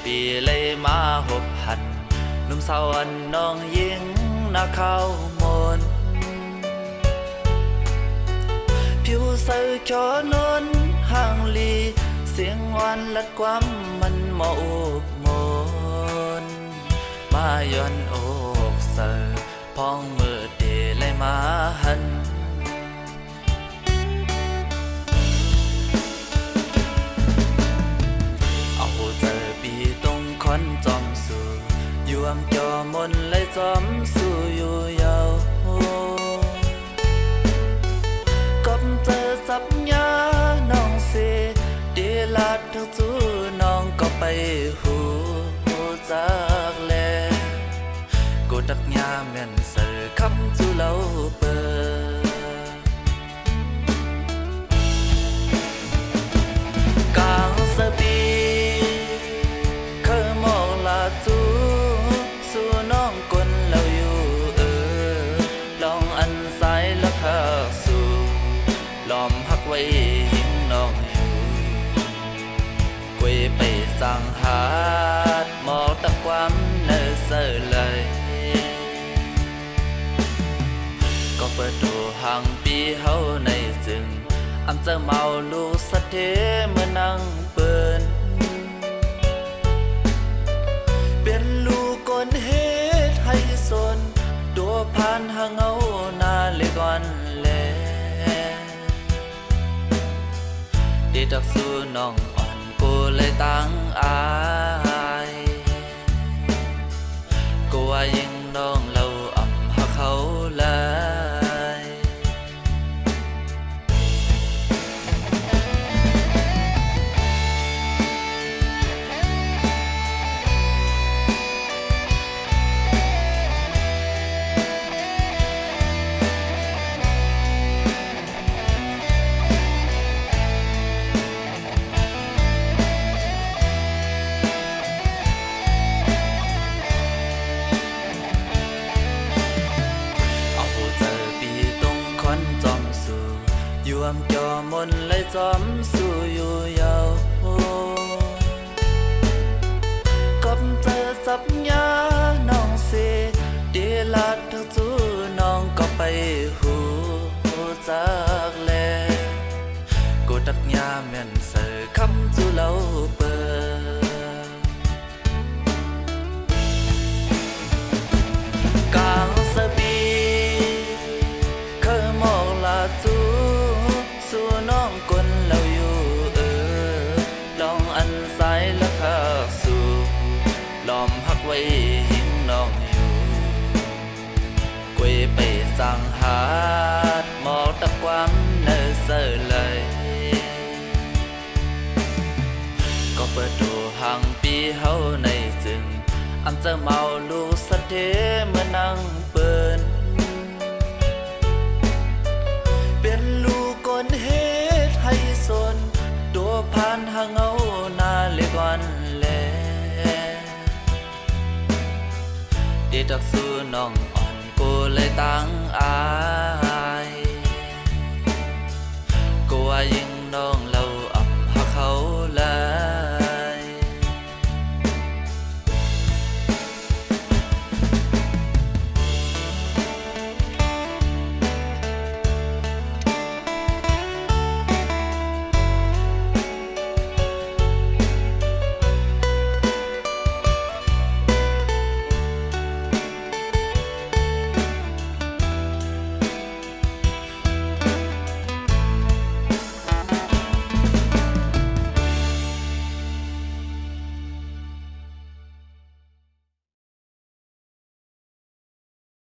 ปีเลยมาหบหันหนุ่มสาวอันน้องยิงนาข้าวมนผิวใสจอนนห่างลีเสียงหวานและความมันหมออุบมนมาย้อนอกเสือพองมือเดเลยมาหันเอาเจอปีตรงคอนจอมสู่ยวงจอมนเลยจอมสู่อยู่ยาวกับเจอสับญาน้องเสเดลาดทั้งจูน้องก็ไปหูจากแลกูตักยาแม่นเสือคำจูเล่าเปิดกลางสปีเคยมองลาจูสู่น้องกลเราอยู่ลองอันสายและข้าสู่ล้อมหักไว้หิงน้องอยู่กุยไปสั่งหาดหมอกตะความเนื้อเสือเลยก็เปิดดูห่างปีเฮาในจึงอำจะเมาลูกสะเทเมื่อนั่งเปิ้นเป็นลูกก้นเฮ็ดให้สนตัวผ่านหางเอานาเลยก่อนแลดีตักสู้น้องอ่อนกูเลยตั้งอายกูว่ายิ่งน้องเราอ่ำหาเขาเลยยวงจอมนเลยจอมสู่อยู่ยาวกับเจอสับญาน้องเสเดลาดทั้งจูน้องก็ไปหูจากแลกูตักยาแม่นเสือคำจูเล่าเปิดกลางสปีเคยมองลาจูสู่น้องกลเราอยู่ลองอันสายและข้าสู่ล้อมหักไว้หิงน้องอยู่กุยไปสั่งหาดหมอกตะความเนื้อเสือเลยก็เปิดดูห่างปีเฮาในจึงอำจะเมาลูกสะเทเมื่อนั่งเปิ้นเป็นลูกก้นเฮ็ดให้สนตัวผ่านหางเอานาเลยก่อนแลดีตักสู้